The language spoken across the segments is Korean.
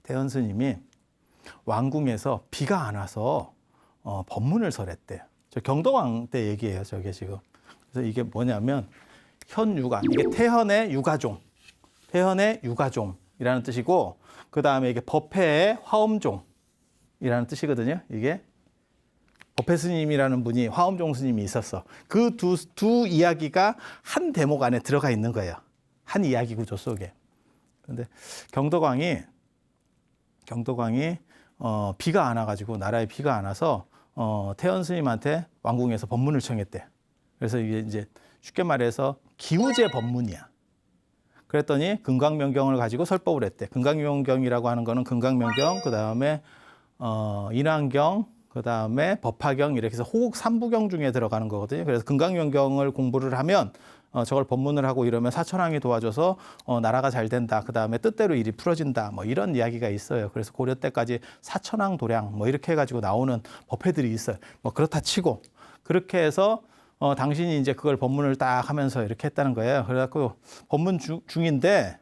태연 스님이 왕궁에서 비가 안 와서 법문을 설했대. 저 경덕왕 때 얘기예요, 저게 지금. 그래서 이게 뭐냐면 현유가, 이게 태현의 유가종, 태현의 유가종이라는 뜻이고, 그 다음에 이게 법회의 화엄종이라는 뜻이거든요. 이게 법회 스님이라는 분이 화엄종 스님이 있었어. 그 두 이야기가 한 대목 안에 들어가 있는 거예요. 한 이야기 구조 속에. 그런데 경덕왕이 비가 안 와가지고, 나라에 비가 안 와서 태연 스님한테 왕궁에서 법문을 청했대. 그래서 이게 이제 쉽게 말해서 기우제 법문이야. 그랬더니 금강명경을 가지고 설법을 했대. 금강명경이라고 하는 거는 금강명경, 그 다음에 인왕경, 그 다음에 법화경, 이렇게 해서 호국 삼부경 중에 들어가는 거거든요. 그래서 금강명경을 공부를 하면 저걸 법문을 하고 이러면 사천왕이 도와줘서 나라가 잘 된다. 그 다음에 뜻대로 일이 풀어진다. 뭐 이런 이야기가 있어요. 그래서 고려 때까지 사천왕 도량 뭐 이렇게 해가지고 나오는 법회들이 있어요. 뭐 그렇다 치고 그렇게 해서 당신이 이제 그걸 법문을 딱 하면서 이렇게 했다는 거예요. 그래갖고 법문 중인데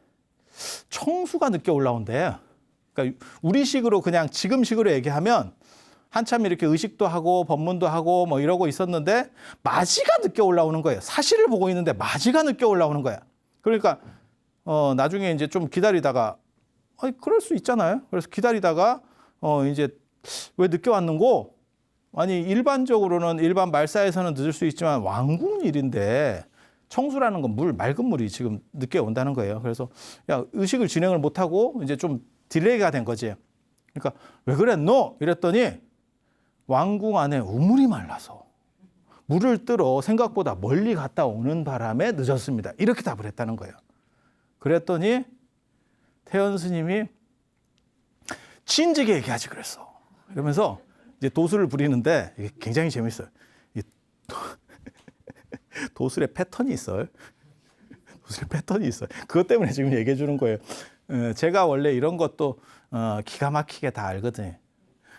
청수가 늦게 올라온대요. 그러니까 우리식으로 그냥 지금식으로 얘기하면 한참 이렇게 의식도 하고 법문도 하고 뭐 이러고 있었는데 마지가 늦게 올라오는 거예요. 사실을 보고 있는데 마지가 늦게 올라오는 거야. 그러니까 나중에 이제 좀 기다리다가 그럴 수 있잖아요. 그래서 기다리다가 이제 왜 늦게 왔는고? 아니 일반적으로는 일반 말사에서는 늦을 수 있지만 왕궁 일인데 청수라는 건 맑은 물이 지금 늦게 온다는 거예요. 그래서 야, 의식을 진행을 못하고 이제 좀 딜레이가 된 거지. 그러니까 왜 그랬노? 이랬더니 왕궁 안에 우물이 말라서 물을 뜨러 생각보다 멀리 갔다 오는 바람에 늦었습니다. 이렇게 답을 했다는 거예요. 그랬더니 태연 스님이 진지하게 얘기하지 그랬어. 이러면서 이제 도술을 부리는데 이게 굉장히 재밌어요. 도술의 패턴이 있어요. 도술의 패턴이 있어요. 그것 때문에 지금 얘기해 주는 거예요. 제가 원래 이런 것도 기가 막히게 다 알거든요.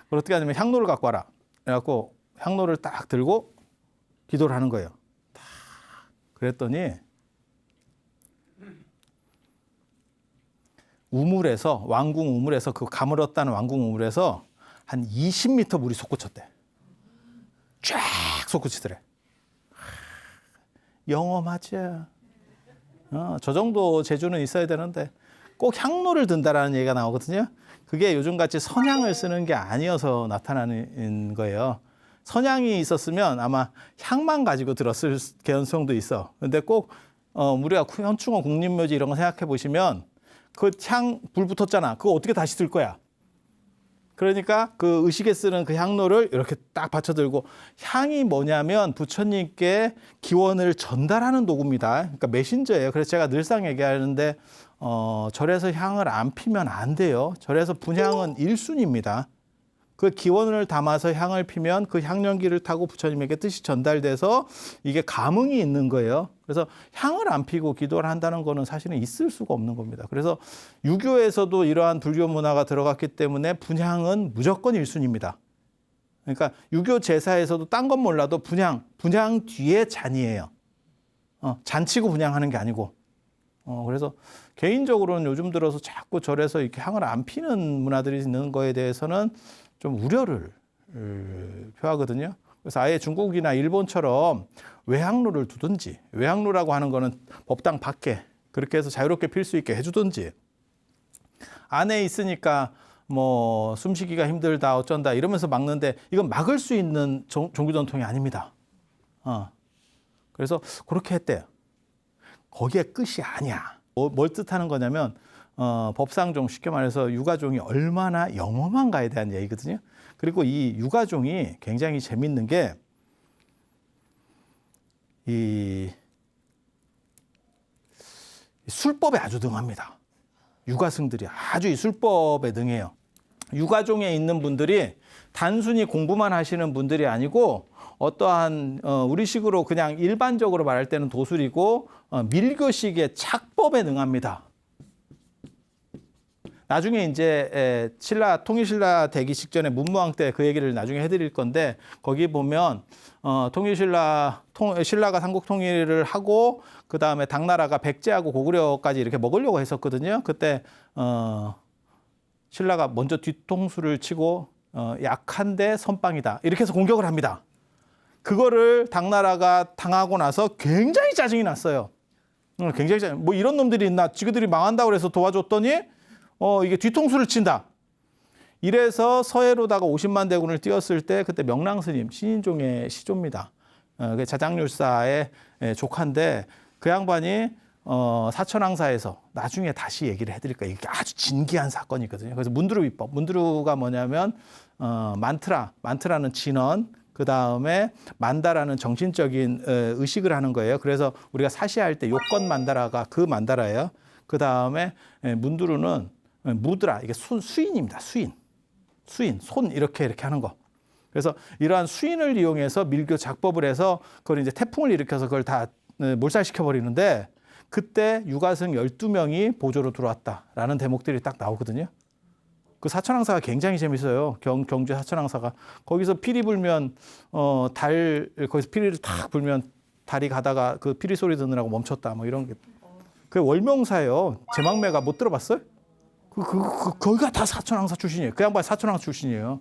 그걸 어떻게 하냐면 향로를 갖고 와라. 그래갖고 향로를 딱 들고 기도를 하는 거예요. 딱. 그랬더니 우물에서, 왕궁 우물에서, 그 가물었다는 왕궁 우물에서 한 20m 물이 솟구쳤대. 쫙 솟구치더래. 영험하죠. 저 정도 재주는 있어야 되는데 꼭 향로를 든다라는 얘기가 나오거든요. 그게 요즘같이 선향을 쓰는 게 아니어서 나타나는 거예요. 선향이 있었으면 아마 향만 가지고 들었을 개연성도 있어. 근데 꼭 우리가 현충원 국립묘지 이런 거 생각해 보시면 그 향 불 붙었잖아. 그거 어떻게 다시 들 거야? 그러니까 그 의식에 쓰는 그 향로를 이렇게 딱 받쳐들고, 향이 뭐냐면 부처님께 기원을 전달하는 도구입니다. 그러니까 메신저예요. 그래서 제가 늘상 얘기하는데 절에서 향을 안 피면 안 돼요. 절에서 분향은 1순위입니다. 그 기원을 담아서 향을 피면 그 향연기를 타고 부처님에게 뜻이 전달돼서 이게 감흥이 있는 거예요. 그래서 향을 안 피고 기도를 한다는 거는 사실은 있을 수가 없는 겁니다. 그래서 유교에서도 이러한 불교 문화가 들어갔기 때문에 분향은 무조건 1순위입니다. 그러니까 유교 제사에서도 딴 건 몰라도 분향 뒤에 잔이에요. 잔치고 분향하는 게 아니고. 그래서 개인적으로는 요즘 들어서 자꾸 절에서 이렇게 향을 안 피는 문화들이 있는 거에 대해서는 좀 우려를 표하거든요. 그래서 아예 중국이나 일본처럼 외향로를 두든지, 외향로라고 하는 거는 법당 밖에 그렇게 해서 자유롭게 필 수 있게 해주든지, 안에 있으니까 뭐 숨쉬기가 힘들다 어쩐다 이러면서 막는데 이건 막을 수 있는 종교 전통이 아닙니다. 그래서 그렇게 했대요. 거기에 끝이 아니야. 뭘 뜻하는 거냐면 법상종, 쉽게 말해서 유가종이 얼마나 영험한가에 대한 얘기거든요. 그리고 이 유가종이 굉장히 재밌는 게 이 술법에 아주 능합니다. 유가승들이 아주 이 술법에 능해요. 유가종에 있는 분들이 단순히 공부만 하시는 분들이 아니고 어떠한 우리식으로 그냥 일반적으로 말할 때는 도술이고 밀교식의 착법에 능합니다. 나중에 이제 통일신라 되기 직전에 문무왕 때 그 얘기를 나중에 해드릴 건데, 거기 보면 신라가 삼국 통일을 하고 그 다음에 당나라가 백제하고 고구려까지 이렇게 먹으려고 했었거든요. 그때 신라가 먼저 뒤통수를 치고 약한데 선빵이다. 이렇게 해서 공격을 합니다. 그거를 당나라가 당하고 나서 굉장히 짜증이 났어요. 굉장히 짜증. 뭐 이런 놈들이 있나? 지그들이 망한다고 해서 도와줬더니 이게 뒤통수를 친다. 이래서 서해로다가 50만 대군을 띄웠을 때 그때 명랑스님 신인종의 시조입니다. 자장률사의 조카인데 그 양반이 사천왕사에서 나중에 다시 얘기를 해드릴 거예요. 이게 아주 진기한 사건이거든요. 그래서 문두루 비법. 문두루가 뭐냐면 만트라는 진언, 그 다음에 만다라는 정신적인 의식을 하는 거예요. 그래서 우리가 사시할 때 요건 만다라가 그 만다라예요. 그 다음에 문두루는 무드라, 이게 수인입니다. 수인, 손 이렇게 하는 거. 그래서 이러한 수인을 이용해서 밀교 작법을 해서 그걸 이제 태풍을 일으켜서 그걸 다 몰살시켜 버리는데 그때 유가승 12명이 보조로 들어왔다라는 대목들이 딱 나오거든요. 그 사천왕사가 굉장히 재밌어요. 경주 사천왕사가. 거기서 피리 불면 거기서 피리를 탁 불면 달이 가다가 그 피리 소리 듣느라고 멈췄다. 뭐 이런 게. 그 월명사예요. 제망매가 못 들어봤어요? 거기가 다 사천왕사 출신이에요. 그 양반 사천왕사 출신이에요.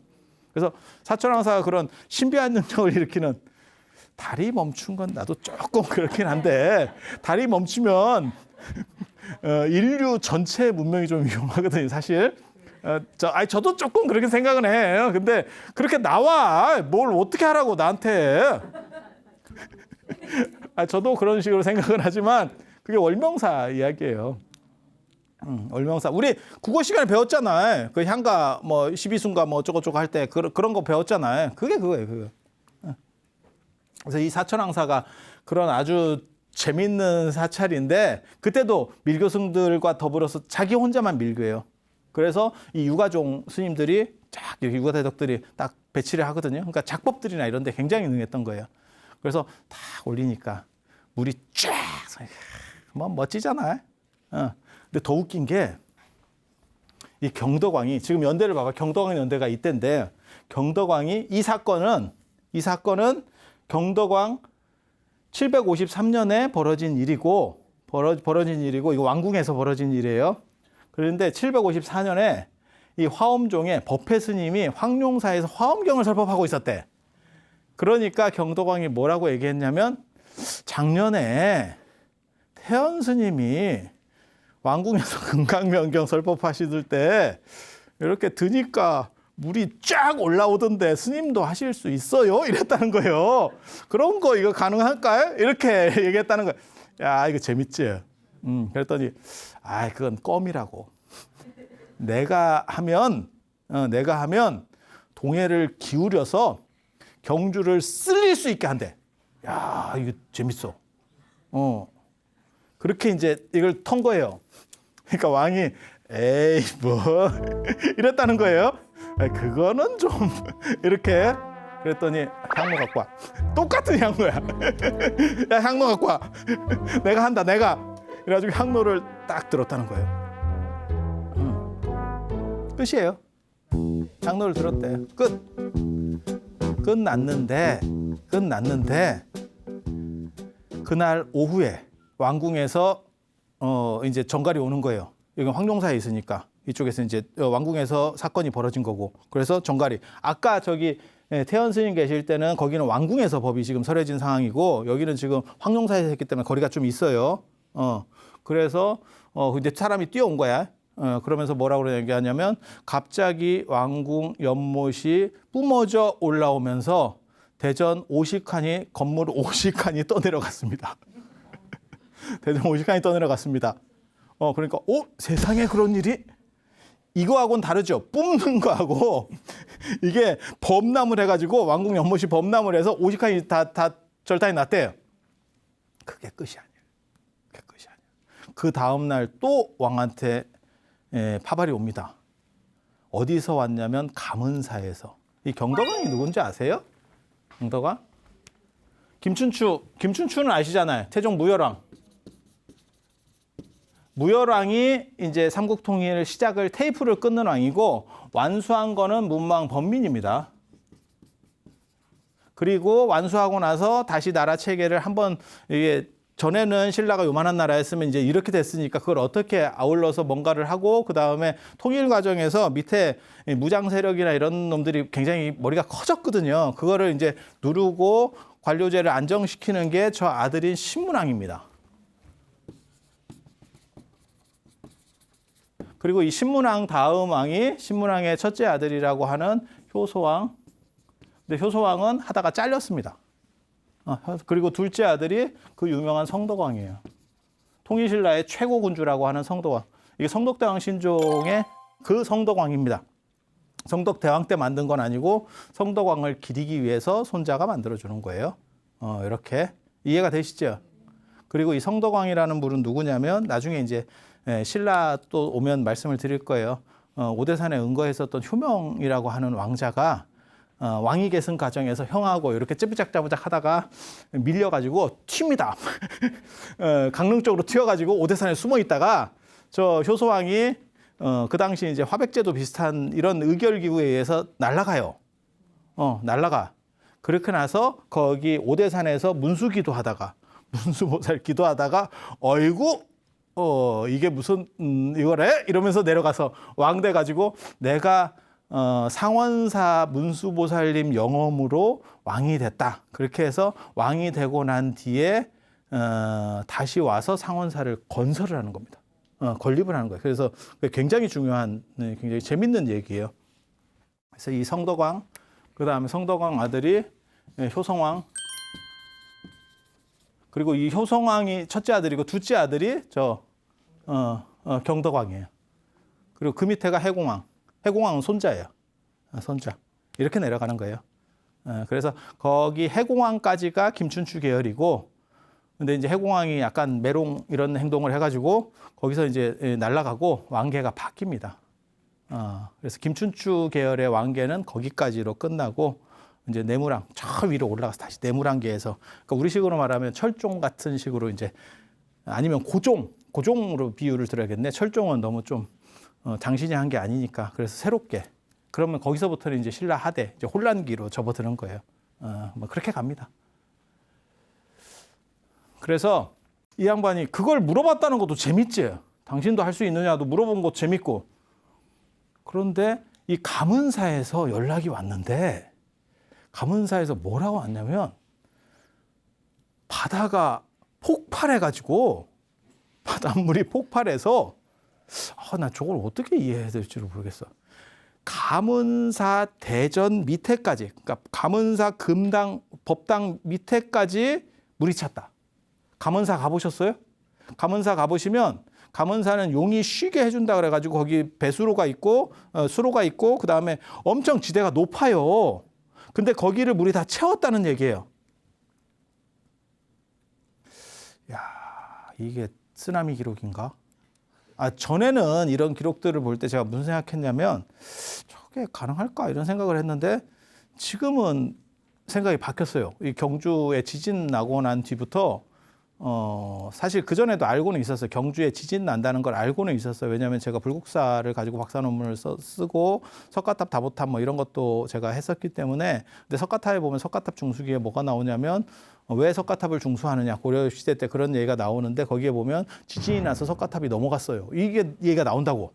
그래서 사천왕사가 그런 신비한 능력을 일으키는 달이 멈춘 건 나도 조금 그렇긴 한데 달이 멈추면 인류 전체 문명이 좀 위험하거든요, 사실. 저도 조금 그렇게 생각은 해요. 근데 그렇게 나와. 뭘 어떻게 하라고 나한테. 저도 그런 식으로 생각은 하지만 그게 월명사 이야기예요. 월명사. 우리 국어 시간에 배웠잖아요. 그 향가 뭐 12순가 뭐 어쩌고저쩌고 할 때 그런 거 배웠잖아요. 그게 그거예요. 그거. 그래서 이 사천왕사가 그런 아주 재밌는 사찰인데 그때도 밀교승들과 더불어서 자기 혼자만 밀교해요. 그래서 이 유가종 스님들이 쫙 이렇게 유가대덕들이 딱 배치를 하거든요. 그러니까 작법들이나 이런 데 굉장히 능했던 거예요. 그래서 다 올리니까 물이 쫙, 뭐 멋지잖아요. 근데 더 웃긴 게 이 경덕왕이 지금 연대를 봐봐. 경덕왕 연대가 이때인데 경덕왕이 이 사건은 경덕왕 753년에 벌어진 일이고 이거 왕궁에서 벌어진 일이에요. 그런데 754년에 이 화엄종의 법회 스님이 황룡사에서 화엄경을 설법하고 있었대. 그러니까 경덕왕이 뭐라고 얘기했냐면 작년에 태연 스님이 왕궁에서 금강명경 설법하시들 때 이렇게 드니까 물이 쫙 올라오던데 스님도 하실 수 있어요? 이랬다는 거예요. 그런 거 이거 가능할까요? 이렇게 얘기했다는 거예요. 야, 이거 재밌지? 그랬더니 그건 껌이라고. 내가 하면 동해를 기울여서 경주를 쓸릴 수 있게 한대. 야, 이거 재밌어. 그렇게 이제 이걸 턴 거예요. 그러니까 왕이 에이 뭐 이랬다는 거예요. 그거는 좀 이렇게 그랬더니 향로 갖고 와. 똑같은 향로야. 야, 향로 갖고 와. 내가 한다. 그래가지고 향로를 딱 들었다는 거예요. 끝이에요. 향로를 들었대. 끝났는데 그날 오후에 왕궁에서 이제 정갈이 오는 거예요. 이건 황룡사에 있으니까 이쪽에서 이제 왕궁에서 사건이 벌어진 거고. 그래서 정갈이 아까 저기 태연 스님 계실 때는 거기는 왕궁에서 법이 지금 설해진 상황이고 여기는 지금 황룡사에서 했기 때문에 거리가 좀 있어요. 그래서 근데 사람이 뛰어온 거야. 그러면서 뭐라고 얘기하냐면 갑자기 왕궁 연못이 뿜어져 올라오면서 대전 50칸이 건물 50칸이 떠내려갔습니다. 대전 50칸이 떠내려갔습니다. 그러니까 세상에 그런 일이? 이거하고는 다르죠. 뿜는 거하고 이게 범람을 해가지고 왕궁 연못이 범람을 해서 50칸이 다 절단이 났대요. 그게 끝이 아니에요. 그 다음 날 또 왕한테 파발이 옵니다. 어디서 왔냐면 감은사에서. 이 경덕왕이 누군지 아세요? 경덕왕? 김춘추는 아시잖아요. 태종 무열왕. 무열왕이 이제 삼국통일 시작을 테이프를 끊는 왕이고 완수한 거는 문왕 범민입니다. 그리고 완수하고 나서 다시 나라 체계를 한번 이게 전에는 신라가 요만한 나라였으면 이제 이렇게 됐으니까 그걸 어떻게 아울러서 뭔가를 하고 그다음에 통일 과정에서 밑에 무장 세력이나 이런 놈들이 굉장히 머리가 커졌거든요. 그거를 이제 누르고 관료제를 안정시키는 게 저 아들인 신문왕입니다. 그리고 이 신문왕 다음 왕이 신문왕의 첫째 아들이라고 하는 효소왕. 근데 효소왕은 하다가 잘렸습니다. 그리고 둘째 아들이 그 유명한 성덕왕이에요. 통일신라의 최고 군주라고 하는 성덕왕. 이게 성덕대왕 신종의 그 성덕왕입니다. 성덕대왕 때 만든 건 아니고 성덕왕을 기리기 위해서 손자가 만들어주는 거예요. 이렇게 이해가 되시죠? 그리고 이 성덕왕이라는 분은 누구냐면 나중에 이제 신라 또 오면 말씀을 드릴 거예요. 오대산에 은거했었던 효명이라고 하는 왕자가 왕위 계승 과정에서 형하고 이렇게 째부작째부작 하다가 밀려가지고 튑니다. 강릉 쪽으로 튀어가지고 오대산에 숨어 있다가 저 효소왕이 그 당시 이제 화백제도 비슷한 이런 의결기구에 의해서 날아가요. 날아가. 그렇게 나서 거기 오대산에서 문수기도 하다가 문수보살 기도하다가 어이구 이게 무슨 이거래? 이러면서 내려가서 왕 돼가지고 내가 상원사 문수보살님 영험으로 왕이 됐다. 그렇게 해서 왕이 되고 난 뒤에 다시 와서 상원사를 건설을 하는 겁니다. 건립을 하는 거예요. 그래서 굉장히 중요한, 굉장히 재밌는 얘기예요. 그래서 이 성덕왕, 그 다음에 성덕왕 아들이 효성왕, 그리고 이 효성왕이 첫째 아들이고 둘째 아들이 경덕왕이에요. 그리고 그 밑에가 해공왕. 해공왕은 손자예요. 손자. 이렇게 내려가는 거예요. 그래서 거기 해공왕까지가 김춘추 계열이고, 근데 이제 해공왕이 약간 메롱 이런 행동을 해가지고 거기서 이제 날아가고 왕계가 바뀝니다. 그래서 김춘추 계열의 왕계는 거기까지로 끝나고 이제 내무랑 저 위로 올라가서 다시 내무랑계에서, 그러니까 우리식으로 말하면 철종 같은 식으로 이제 아니면 고종으로 비유를 들어야겠네. 철종은 너무 좀 장신이 한 게 아니니까. 그래서 새롭게. 그러면 거기서부터는 이제 신라 하대, 이제 혼란기로 접어드는 거예요. 뭐 그렇게 갑니다. 그래서 이 양반이 그걸 물어봤다는 것도 재밌지. 당신도 할 수 있느냐도 물어본 것도 재밌고. 그런데 이 감은사에서 연락이 왔는데, 감은사에서 뭐라고 왔냐면 바다가 폭발해가지고 바닷물이 폭발해서 나 저걸 어떻게 이해해야 될지를 모르겠어. 감은사 대전 밑에까지, 그러니까 감은사 금당 법당 밑에까지 물이 찼다. 감은사 가보셨어요? 감은사 가보시면 감은사는 용이 쉬게 해준다 그래가지고 거기 배수로가 있고 수로가 있고 그 다음에 엄청 지대가 높아요. 근데 거기를 물이 다 채웠다는 얘기예요. 야, 이게 쓰나미 기록인가? 전에는 이런 기록들을 볼 때 제가 무슨 생각했냐면 저게 가능할까 이런 생각을 했는데 지금은 생각이 바뀌었어요. 이 경주에 지진 나고 난 뒤부터 사실 그전에도 알고는 있었어요. 경주에 지진 난다는 걸 알고는 있었어요. 왜냐하면 제가 불국사를 가지고 박사 논문을 쓰고 석가탑, 다보탑 뭐 이런 것도 제가 했었기 때문에. 근데 석가탑에 보면 석가탑 중수기에 뭐가 나오냐면 왜 석가탑을 중수하느냐, 고려시대 때 그런 얘기가 나오는데 거기에 보면 지진이 나서 석가탑이 넘어갔어요. 이게 얘기가 나온다고.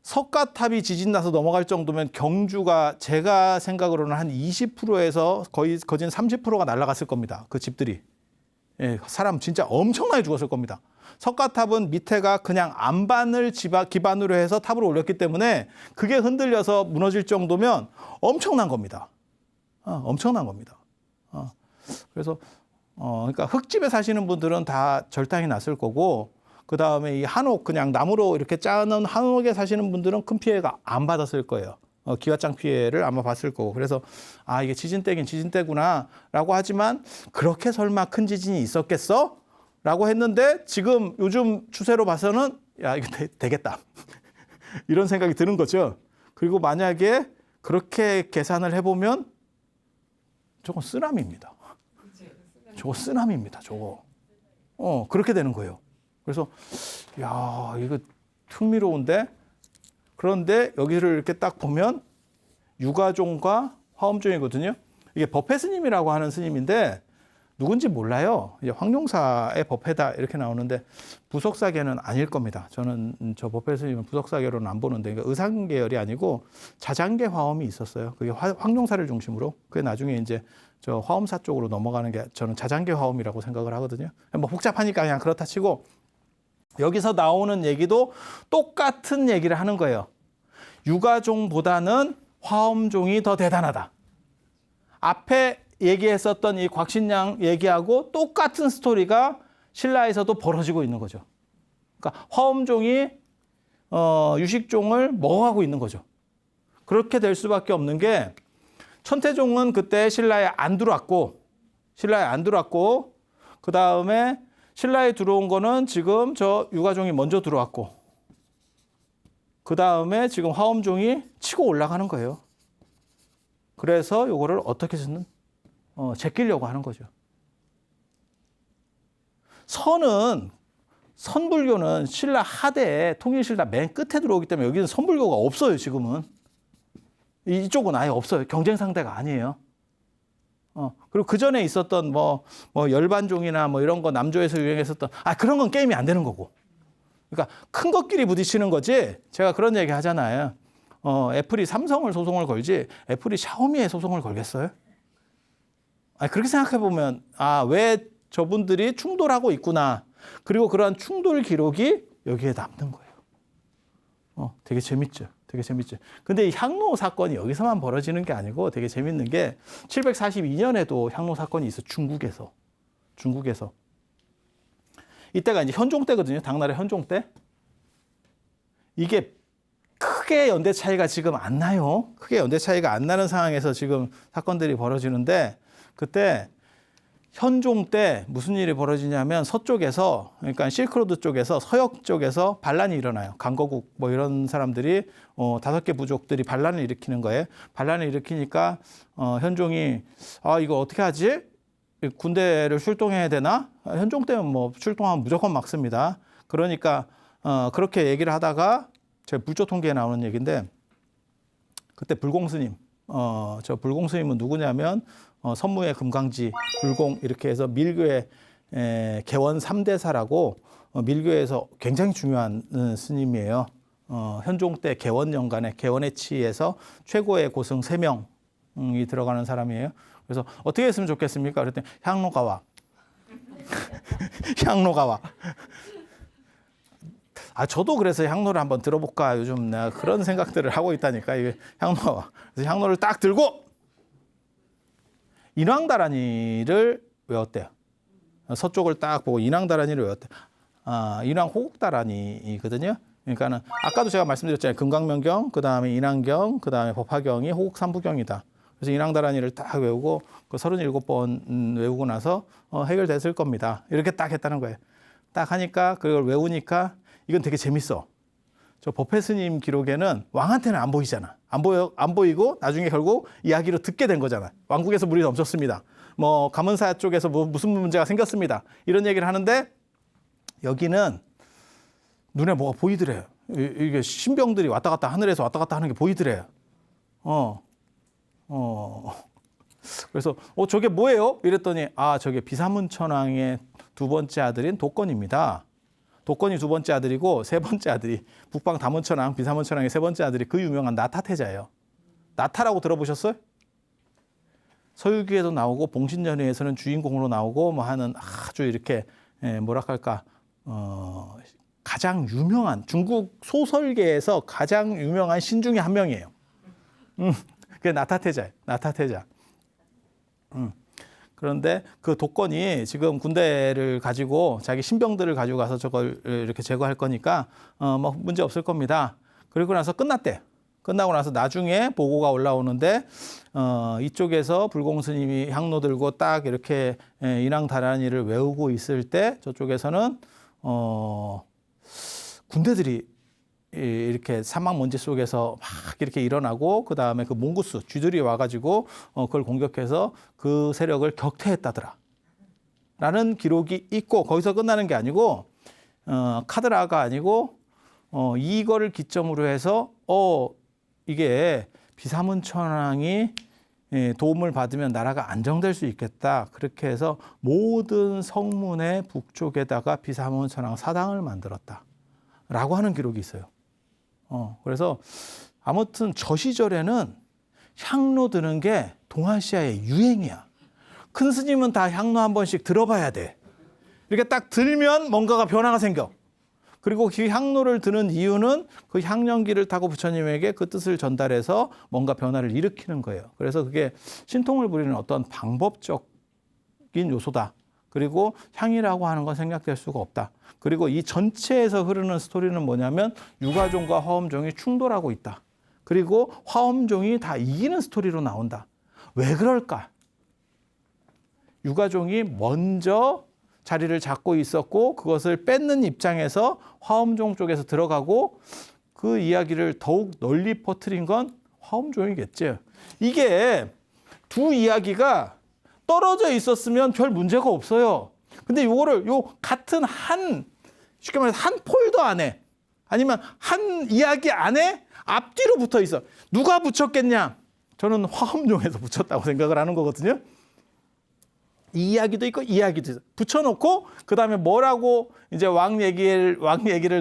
석가탑이 지진 나서 넘어갈 정도면 경주가 제가 생각으로는 한 20%에서 거의 거진 30%가 날아갔을 겁니다. 그 집들이. 예, 사람 진짜 엄청나게 죽었을 겁니다. 석가탑은 밑에가 그냥 안반을 기반으로 해서 탑으로 올렸기 때문에 그게 흔들려서 무너질 정도면 엄청난 겁니다. 엄청난 겁니다. 그래서 그러니까 흙집에 사시는 분들은 다 절단이 났을 거고, 그 다음에 이 한옥 그냥 나무로 이렇게 짜는 한옥에 사시는 분들은 큰 피해가 안 받았을 거예요. 기와장 피해를 아마 봤을 거고. 그래서 이게 지진대긴 지진대구나 라고 하지만 그렇게 설마 큰 지진이 있었겠어? 라고 했는데 지금 요즘 추세로 봐서는 이거 되겠다. 이런 생각이 드는 거죠. 그리고 만약에 그렇게 계산을 해보면 저건 쓰나미입니다. 저거 쓰나미입니다. 저거. 그렇게 되는 거예요. 그래서 이거 흥미로운데, 그런데 여기를 이렇게 딱 보면 유가종과 화엄종이거든요. 이게 법회 스님이라고 하는 스님인데 누군지 몰라요. 이제 황룡사의 법회다 이렇게 나오는데 부석사계는 아닐 겁니다. 저는 저 법회 스님은 부석사계로는 안 보는데 그러니까 의상 계열이 아니고 자장계 화엄이 있었어요. 그게 황룡사를 중심으로 그게 나중에 이제 저 화엄사 쪽으로 넘어가는 게 저는 자장계 화엄이라고 생각을 하거든요. 뭐 복잡하니까 그냥 그렇다 치고 여기서 나오는 얘기도 똑같은 얘기를 하는 거예요. 유가종보다는 화엄종이 더 대단하다. 앞에 얘기했었던 이 곽신양 얘기하고 똑같은 스토리가 신라에서도 벌어지고 있는 거죠. 그러니까 화엄종이 유식종을 먹어가고 있는 거죠. 그렇게 될 수밖에 없는 게 천태종은 그때 신라에 안 들어왔고 그 다음에 신라에 들어온 거는 지금 저 유가종이 먼저 들어왔고 그 다음에 지금 화엄종이 치고 올라가는 거예요. 그래서 요거를 어떻게든 제끼려고 하는 거죠. 선불교는 신라 하대에 통일신라 맨 끝에 들어오기 때문에 여기는 선불교가 없어요, 지금은. 이쪽은 아예 없어요. 경쟁 상대가 아니에요. 그리고 그 전에 있었던 뭐 열반종이나 뭐 이런 거 남조에서 유행했었던 그런 건 게임이 안 되는 거고. 그러니까 큰 것끼리 부딪히는 거지. 제가 그런 얘기 하잖아요. 애플이 삼성을 소송을 걸지 애플이 샤오미에 소송을 걸겠어요? 그렇게 생각해 보면 왜 저분들이 충돌하고 있구나. 그리고 그러한 충돌 기록이 여기에 남는 거예요. 되게 재밌죠. 되게 재밌죠. 근데 이 향로 사건이 여기서만 벌어지는 게 아니고 되게 재밌는 게 742년에도 향로 사건이 있어. 중국에서. 이때가 이제 현종 때거든요. 당나라 현종 때. 이게 크게 연대 차이가 지금 안 나요. 크게 연대 차이가 안 나는 상황에서 지금 사건들이 벌어지는데 그때 현종 때 무슨 일이 벌어지냐면 서쪽에서 그러니까 실크로드 쪽에서 서역 쪽에서 반란이 일어나요. 강거국 뭐 이런 사람들이 5개 부족들이 반란을 일으키는 거예요. 반란을 일으키니까 현종이 이거 어떻게 하지? 군대를 출동해야 되나? 현종 때는 뭐 출동하면 무조건 막습니다. 그러니까 그렇게 얘기를 하다가 제가 불조통계에 나오는 얘기인데 그때 불공스님 저 불공스님은 누구냐면 선무의 금강지 불공 이렇게 해서 밀교의 개원 3대사라고 밀교에서 굉장히 중요한 스님이에요. 현종 때 개원 연간에 개원의 치에서 최고의 고승 3명이 들어가는 사람이에요. 그래서 어떻게 했으면 좋겠습니까? 그랬더니 향로가 와. 향로가 와. 저도 그래서 향로를 한번 들어볼까 요즘 내가 그런 생각들을 하고 있다니까. 이게 향로가 와. 그래서 향로를 딱 들고 인왕다란이를 외웠대요. 서쪽을 딱 보고 인왕다란이를 외웠대요. 인왕 호국다란이거든요. 그러니까는 아까도 제가 말씀드렸잖아요. 금강명경, 그 다음에 인왕경, 그 다음에 법화경이 호국삼부경이다. 그래서 인왕다란이를 딱 외우고 그 37번 외우고 나서 해결됐을 겁니다. 이렇게 딱 했다는 거예요. 딱 하니까 그걸 외우니까 이건 되게 재밌어. 저 법회 스님 기록에는 왕한테는 안 보이잖아. 안 보이고 나중에 결국 이야기로 듣게 된 거잖아. 왕국에서 물이 넘쳤습니다. 뭐 가문사 쪽에서 무슨 문제가 생겼습니다. 이런 얘기를 하는데 여기는 눈에 뭐가 보이더래요. 이게 신병들이 왔다 갔다 하늘에서 왔다 갔다 하는 게 보이더래요. 그래서 저게 뭐예요? 이랬더니 저게 비사문천왕의 두 번째 아들인 도건입니다. 도건이 두 번째 아들이고 세 번째 아들이 북방 다문천왕, 비사문천왕의 세 번째 아들이 그 유명한 나타태자예요. 나타라고 들어보셨어요? 서유기에도 나오고 봉신연회에서는 주인공으로 나오고 뭐 하는 아주 이렇게 뭐랄까 가장 유명한 중국 소설계에서 가장 유명한 신 중에 한 명이에요. 그게 나타태자예요. 나타태자. 그런데 그 도건이 지금 군대를 가지고 자기 신병들을 가지고 가서 저걸 이렇게 제거할 거니까 뭐 문제 없을 겁니다. 그리고 나서 끝났대. 끝나고 나서 나중에 보고가 올라오는데 이쪽에서 불공스님이 향로 들고 딱 이렇게 인왕다란이를 외우고 있을 때 저쪽에서는 군대들이 이렇게 사막 먼지 속에서 막 이렇게 일어나고 그 다음에 그 몽구스 쥐들이 와가지고 그걸 공격해서 그 세력을 격퇴했다더라 라는 기록이 있고 거기서 끝나는 게 아니고 카드라가 아니고 이거를 기점으로 해서 이게 비사문천왕이 도움을 받으면 나라가 안정될 수 있겠다. 그렇게 해서 모든 성문의 북쪽에다가 비사문 천왕 사당을 만들었다라고 하는 기록이 있어요. 그래서 아무튼 저 시절에는 향로 드는 게 동아시아의 유행이야. 큰 스님은 다 향로 한 번씩 들어봐야 돼. 이렇게 딱 들면 뭔가가 변화가 생겨. 그리고 그 향로를 드는 이유는 그 향연기를 타고 부처님에게 그 뜻을 전달해서 뭔가 변화를 일으키는 거예요. 그래서 그게 신통을 부리는 어떤 방법적인 요소다. 그리고 향이라고 하는 건 생략될 수가 없다. 그리고 이 전체에서 흐르는 스토리는 뭐냐면 유가종과 화엄종이 충돌하고 있다. 그리고 화엄종이 다 이기는 스토리로 나온다. 왜 그럴까? 유가종이 먼저 자리를 잡고 있었고 그것을 뺏는 입장에서 화엄종 쪽에서 들어가고 그 이야기를 더욱 널리 퍼뜨린 건 화엄종이겠지. 이게 두 이야기가 떨어져 있었으면 별 문제가 없어요. 근데 요거를 같은 쉽게 말해서 한 폴더 안에 아니면 한 이야기 안에 앞뒤로 붙어 있어. 누가 붙였겠냐? 저는 화엄종에서 붙였다고 생각을 하는 거거든요. 이 이야기도 있고 이 이야기도 있어. 붙여놓고 그 다음에 뭐라고 이제 왕 얘기를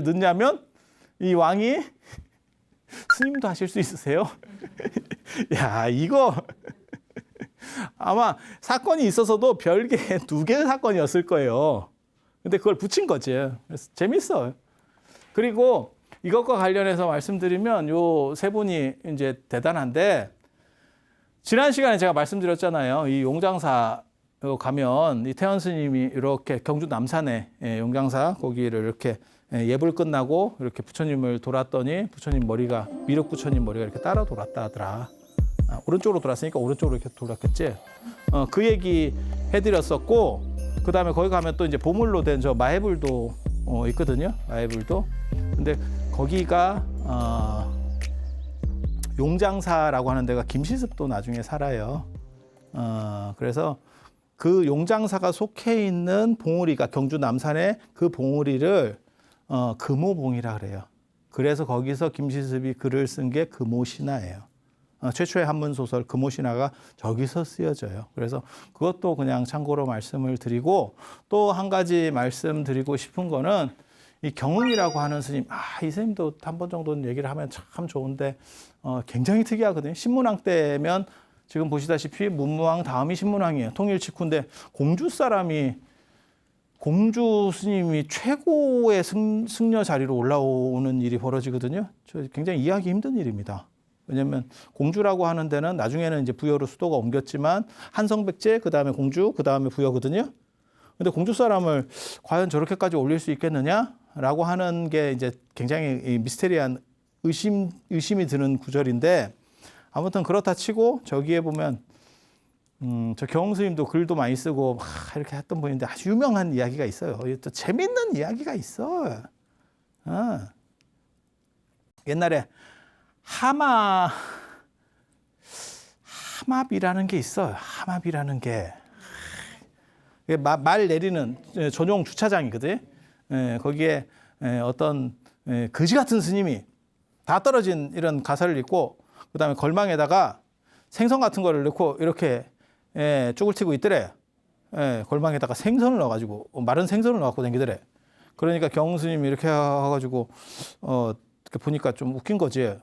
넣냐면 이 왕이 스님도 하실 수 있으세요? 야 이거 아마 사건이 있어서도 별개 2개의 사건이었을 거예요. 근데 그걸 붙인 거지. 그래서 재밌어요. 그리고 이것과 관련해서 말씀드리면 요 세 분이 이제 대단한데 지난 시간에 제가 말씀드렸잖아요. 이 용장사 가면 이 태원 스님이 이렇게 경주 남산에 용장사 거기를 이렇게 예불 끝나고 이렇게 부처님을 돌았더니 부처님 머리가 미륵 부처님 머리가 이렇게 따라 돌았다 하더라. 오른쪽으로 돌았으니까 오른쪽으로 이렇게 돌았겠지. 그 얘기 해드렸었고 그 다음에 거기 가면 또 이제 보물로 된 저 마해불도 있거든요. 마해불도. 근데 거기가 용장사라고 하는 데가 김시습도 나중에 살아요. 그래서 그 용장사가 속해 있는 봉우리가 경주 남산에 그 봉우리를 금오봉이라 그래요. 그래서 거기서 김시습이 글을 쓴 게 금오신화예요. 최초의 한문 소설 금오신화가 저기서 쓰여져요. 그래서 그것도 그냥 참고로 말씀을 드리고 또 한 가지 말씀드리고 싶은 거는 이 경흥이라고 하는 스님, 이 스님도 한 번 정도는 얘기를 하면 참 좋은데 굉장히 특이하거든요. 신문왕 때면 지금 보시다시피 문무왕 다음이 신문왕이에요. 통일 직후인데 공주 사람이 공주 스님이 최고의 승려 자리로 올라오는 일이 벌어지거든요. 굉장히 이해하기 힘든 일입니다. 왜냐하면 공주라고 하는 데는 나중에는 이제 부여로 수도가 옮겼지만 한성백제, 그 다음에 공주, 그 다음에 부여거든요. 근데 공주 사람을 과연 저렇게까지 올릴 수 있겠느냐라고 하는 게 이제 굉장히 미스테리한 의심이 드는 구절인데 아무튼 그렇다 치고 저기에 보면 저 경흥 스님도 글도 많이 쓰고 막 이렇게 했던 분인데 아주 유명한 이야기가 있어요. 또 재밌는 이야기가 있어. 옛날에 하맙이라는 게 있어요. 하맙이라는 게 말 내리는 전용 주차장이거든. 거기에 어떤 거지 같은 스님이 다 떨어진 이런 가사를 입고 그다음에 걸망에다가 생선 같은 거를 넣고 이렇게 쪽을 튀고 있더래. 걸망에다가 생선을 넣어가지고 마른 생선을 넣어갖고 다니더래. 그러니까 경흥 스님이 이렇게 해가지고 보니까 좀 웃긴 거지.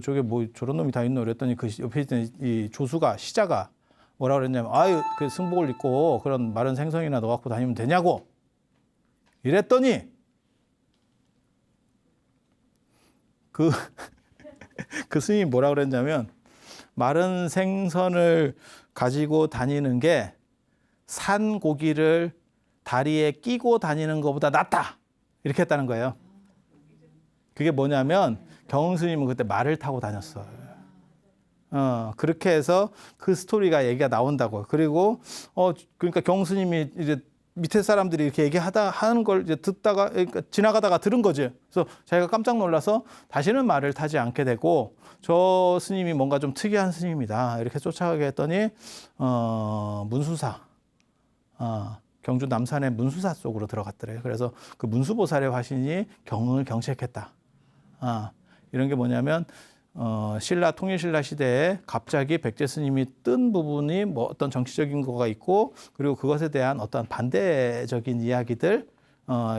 저게 뭐 저런 놈이 다 있노 그랬더니 그 옆에 있는 이 조수가 시자가 뭐라 그랬냐면 그 승복을 입고 그런 마른 생선이나 넣어갖고 다니면 되냐고 이랬더니 그 스님이 뭐라 그랬냐면 마른 생선을 가지고 다니는 게 산 고기를 다리에 끼고 다니는 것보다 낫다 이렇게 했다는 거예요. 그게 뭐냐면 경흥 스님은 그때 말을 타고 다녔어요. 그렇게 해서 그 스토리가 얘기가 나온다고요. 그리고 그러니까 경흥 스님이 이제 밑에 사람들이 이렇게 하는 걸 이제 듣다가 그러니까 지나가다가 들은 거지. 그래서 자기가 깜짝 놀라서 다시는 말을 타지 않게 되고 저 스님이 뭔가 좀 특이한 스님이다 이렇게 쫓아가게 했더니 문수사 경주 남산의 문수사 속으로 들어갔더래요. 그래서 그 문수보살의 화신이 경흥을 경책했다. 이런 게 뭐냐면 신라 통일신라 시대에 갑자기 백제 스님이 뜬 부분이 뭐 어떤 정치적인 거가 있고 그리고 그것에 대한 어떤 반대적인 이야기들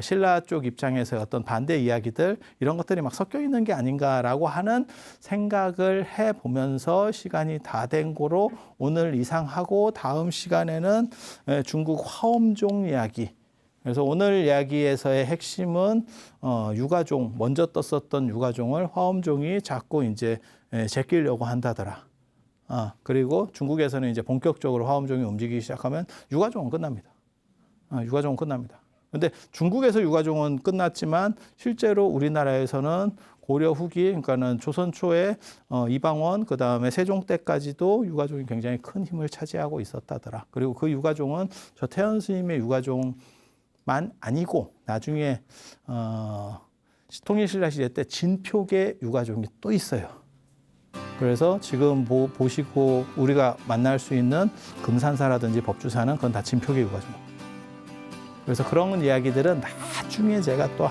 신라 쪽 입장에서 어떤 반대 이야기들 이런 것들이 막 섞여 있는 게 아닌가라고 하는 생각을 해보면서 시간이 다 된 거로 오늘 이상하고 다음 시간에는 중국 화엄종 이야기. 그래서 오늘 이야기에서의 핵심은 유가종, 먼저 떴었던 유가종을 화엄종이 자꾸 이제 제끼려고 한다더라. 그리고 중국에서는 이제 본격적으로 화엄종이 움직이기 시작하면 유가종은 끝납니다. 유가종은 끝납니다. 근데 중국에서 유가종은 끝났지만 실제로 우리나라에서는 고려 후기, 그러니까는 조선 초에 이방원, 그 다음에 세종 때까지도 유가종이 굉장히 큰 힘을 차지하고 있었다더라. 그리고 그 유가종은 저 태연 스님의 유가종만 아니고 나중에 통일신라 시대 때 진표계 유가종이 또 있어요. 그래서 지금 보시고 우리가 만날 수 있는 금산사라든지 법주사는 그건 다 진표계 유가종. 그래서 그런 이야기들은 나중에 제가 또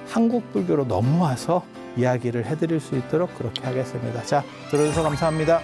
한국 불교로 넘어와서 이야기를 해드릴 수 있도록 그렇게 하겠습니다. 자, 들어주셔서 감사합니다.